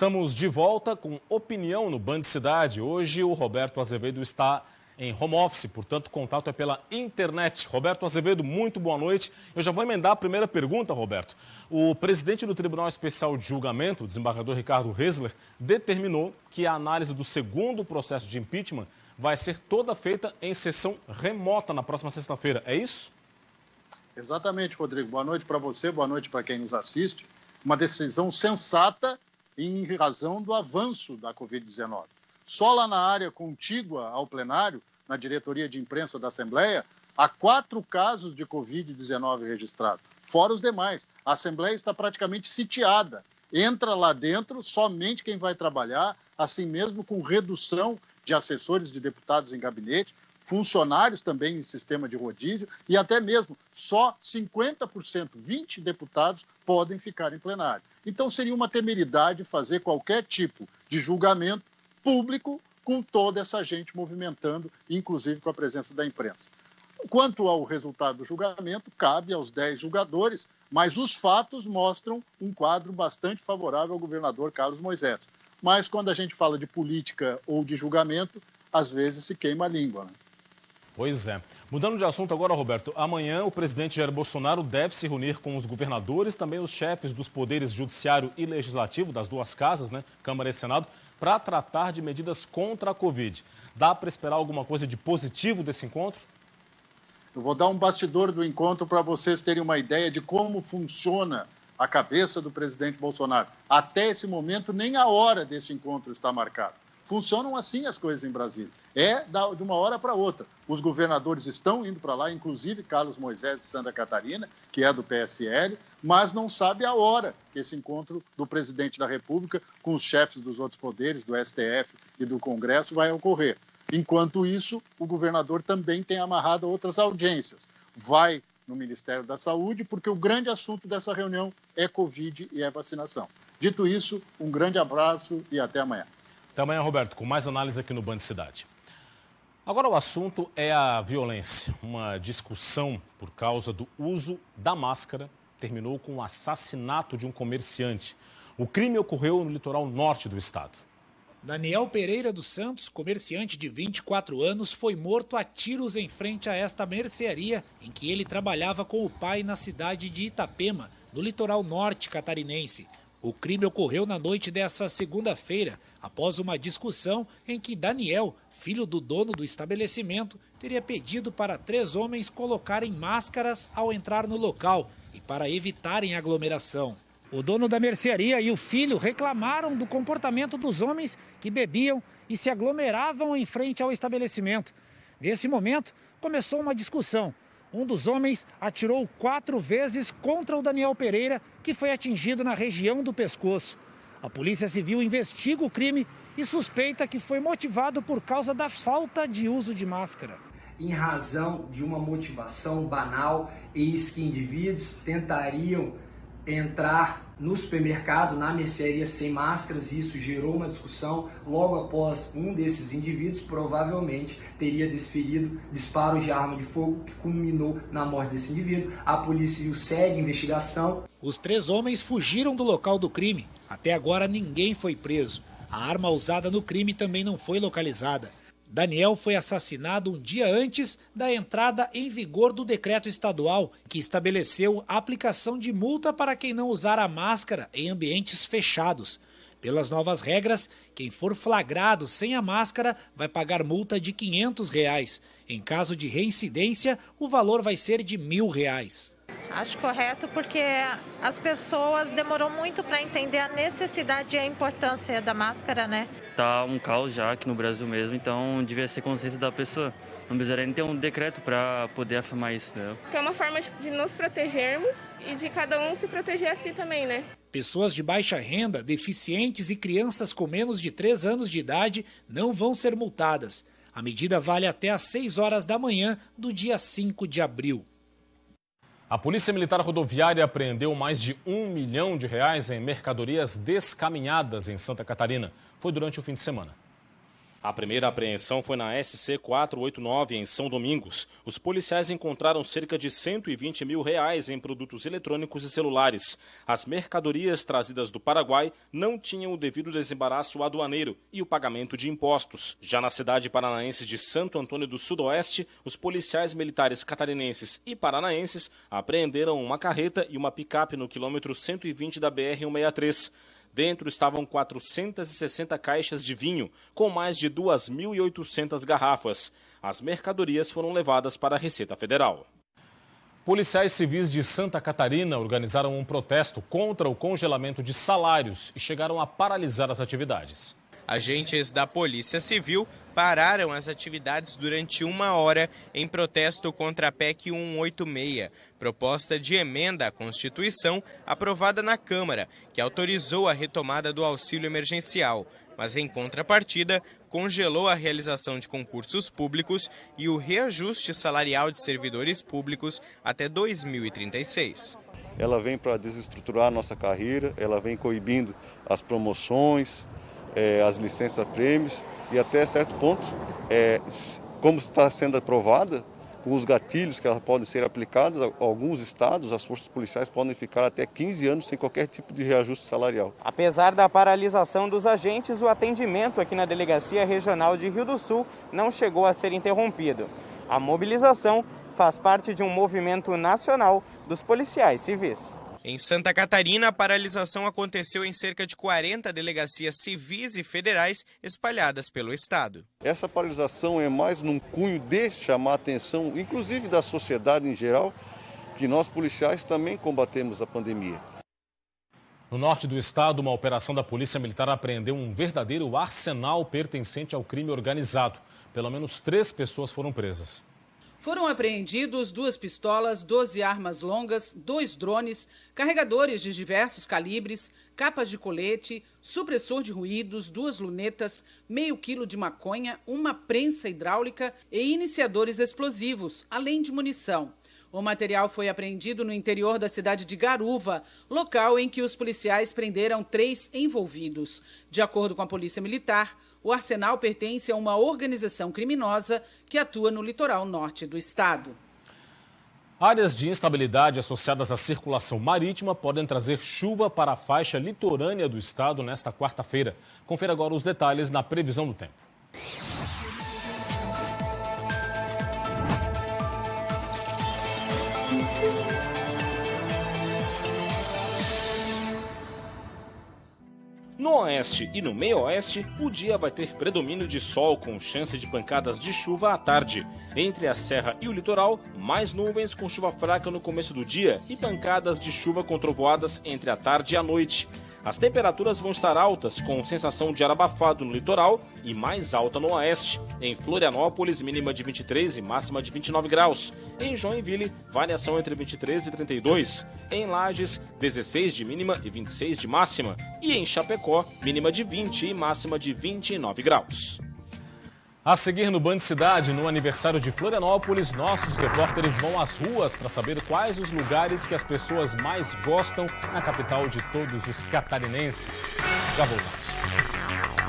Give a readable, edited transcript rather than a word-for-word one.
Estamos de volta com Opinião no Band Cidade. Hoje o Roberto Azevedo está em home office, portanto o contato é pela internet. Roberto Azevedo, muito boa noite. Eu já vou emendar a primeira pergunta, Roberto. O presidente do Tribunal Especial de Julgamento, o desembargador Ricardo Ressler, determinou que a análise do segundo processo de impeachment vai ser toda feita em sessão remota na próxima sexta-feira. É isso? Exatamente, Rodrigo. Boa noite para você, boa noite para quem nos assiste. Uma decisão sensata em razão do avanço da Covid-19. Só lá na área contígua ao plenário, na diretoria de imprensa da Assembleia, há 4 casos de Covid-19 registrados, fora os demais. A Assembleia está praticamente sitiada. Entra lá dentro somente quem vai trabalhar, assim mesmo com redução de assessores de deputados em gabinete, funcionários também em sistema de rodízio e até mesmo só 50%, 20 deputados podem ficar em plenário. Então seria uma temeridade fazer qualquer tipo de julgamento público com toda essa gente movimentando, inclusive com a presença da imprensa. Quanto ao resultado do julgamento, cabe aos 10 julgadores, mas os fatos mostram um quadro bastante favorável ao governador Carlos Moisés. Mas quando a gente fala de política ou de julgamento, às vezes se queima a língua, né? Pois é. Mudando de assunto agora, Roberto, amanhã o presidente Jair Bolsonaro deve se reunir com os governadores, também os chefes dos poderes judiciário e legislativo das duas casas, né, Câmara e Senado, para tratar de medidas contra a Covid. Dá para esperar alguma coisa de positivo desse encontro? Eu vou dar um bastidor do encontro para vocês terem uma ideia de como funciona a cabeça do presidente Bolsonaro. Até esse momento, nem a hora desse encontro está marcada. Funcionam assim as coisas em Brasília. É de uma hora para outra. Os governadores estão indo para lá, inclusive Carlos Moisés de Santa Catarina, que é do PSL, mas não sabe a hora que esse encontro do presidente da República com os chefes dos outros poderes, do STF e do Congresso, vai ocorrer. Enquanto isso, o governador também tem amarrado outras audiências. Vai no Ministério da Saúde, porque o grande assunto dessa reunião é Covid e é vacinação. Dito isso, um grande abraço e até amanhã. Até amanhã, Roberto, com mais análise aqui no Band Cidade. Agora o assunto é a violência. Uma discussão por causa do uso da máscara terminou com o assassinato de um comerciante. O crime ocorreu no litoral norte do estado. Daniel Pereira dos Santos, comerciante de 24 anos, foi morto a tiros em frente a esta mercearia em que ele trabalhava com o pai na cidade de Itapema, no litoral norte catarinense. O crime ocorreu na noite dessa segunda-feira, após uma discussão em que Daniel, filho do dono do estabelecimento, teria pedido para 3 homens colocarem máscaras ao entrar no local e para evitarem aglomeração. O dono da mercearia e o filho reclamaram do comportamento dos homens que bebiam e se aglomeravam em frente ao estabelecimento. Nesse momento, começou uma discussão. Um dos homens atirou 4 vezes contra o Daniel Pereira, que foi atingido na região do pescoço. A Polícia Civil investiga o crime e suspeita que foi motivado por causa da falta de uso de máscara. Em razão de uma motivação banal, eis que indivíduos tentariam entrar no supermercado, na mercearia sem máscaras, e isso gerou uma discussão. Logo após, um desses indivíduos provavelmente teria desferido disparos de arma de fogo que culminou na morte desse indivíduo. A Polícia Civil segue a investigação. Os 3 homens fugiram do local do crime. Até agora ninguém foi preso. A arma usada no crime também não foi localizada. Daniel foi assassinado um dia antes da entrada em vigor do decreto estadual, que estabeleceu a aplicação de multa para quem não usar a máscara em ambientes fechados. Pelas novas regras, quem for flagrado sem a máscara vai pagar multa de R$ 500. Em caso de reincidência, o valor vai ser de R$ 1.000. Acho correto porque as pessoas demoram muito para entender a necessidade e a importância da máscara, né? Tá um caos já aqui no Brasil mesmo, então devia ser consciência da pessoa. Não precisaria nem ter um decreto para poder afirmar isso, né? Que é uma forma de nos protegermos e de cada um se proteger assim também, né? Pessoas de baixa renda, deficientes e crianças com menos de 3 anos de idade não vão ser multadas. A medida vale até às 6 horas da manhã do dia 5 de abril. A Polícia Militar Rodoviária apreendeu mais de R$ 1 milhão em mercadorias descaminhadas em Santa Catarina. Foi durante o fim de semana. A primeira apreensão foi na SC 489, em São Domingos. Os policiais encontraram cerca de R$120 mil em produtos eletrônicos e celulares. As mercadorias trazidas do Paraguai não tinham o devido desembaraço aduaneiro e o pagamento de impostos. Já na cidade paranaense de Santo Antônio do Sudoeste, os policiais militares catarinenses e paranaenses apreenderam uma carreta e uma picape no quilômetro 120 da BR-163. Dentro estavam 460 caixas de vinho, com mais de 2.800 garrafas. As mercadorias foram levadas para a Receita Federal. Policiais civis de Santa Catarina organizaram um protesto contra o congelamento de salários e chegaram a paralisar as atividades. Agentes da Polícia Civil pararam as atividades durante 1 hora em protesto contra a PEC 186, proposta de emenda à Constituição aprovada na Câmara, que autorizou a retomada do auxílio emergencial, mas em contrapartida congelou a realização de concursos públicos e o reajuste salarial de servidores públicos até 2036. Ela vem para desestruturar a nossa carreira, ela vem coibindo as promoções, as licenças prêmios e até certo ponto, como está sendo aprovada, com os gatilhos que elas podem ser aplicados, alguns estados, as forças policiais podem ficar até 15 anos sem qualquer tipo de reajuste salarial. Apesar da paralisação dos agentes, o atendimento aqui na Delegacia Regional de Rio do Sul não chegou a ser interrompido. A mobilização faz parte de um movimento nacional dos policiais civis. Em Santa Catarina, a paralisação aconteceu em cerca de 40 delegacias civis e federais espalhadas pelo estado. Essa paralisação é mais num cunho de chamar a atenção, inclusive da sociedade em geral, que nós policiais também combatemos a pandemia. No norte do estado, uma operação da Polícia Militar apreendeu um verdadeiro arsenal pertencente ao crime organizado. Pelo menos 3 pessoas foram presas. Foram apreendidos 2 pistolas, 12 armas longas, 2 drones, carregadores de diversos calibres, capas de colete, supressor de ruídos, 2 lunetas, meio quilo de maconha, uma prensa hidráulica e iniciadores explosivos, além de munição. O material foi apreendido no interior da cidade de Garuva, local em que os policiais prenderam 3 envolvidos. De acordo com a Polícia Militar, o arsenal pertence a uma organização criminosa que atua no litoral norte do estado. Áreas de instabilidade associadas à circulação marítima podem trazer chuva para a faixa litorânea do estado nesta quarta-feira. Confira agora os detalhes na previsão do tempo. No oeste e no meio-oeste, o dia vai ter predomínio de sol com chance de pancadas de chuva à tarde. Entre a serra e o litoral, mais nuvens com chuva fraca no começo do dia e pancadas de chuva com trovoadas entre a tarde e a noite. As temperaturas vão estar altas, com sensação de ar abafado no litoral e mais alta no oeste. Em Florianópolis, mínima de 23 e máxima de 29 graus. Em Joinville, variação entre 23 e 32. Em Lages, 16 de mínima e 26 de máxima. E em Chapecó, mínima de 20 e máxima de 29 graus. A seguir no Band Cidade, no aniversário de Florianópolis, nossos repórteres vão às ruas para saber quais os lugares que as pessoas mais gostam na capital de todos os catarinenses. Já voltamos.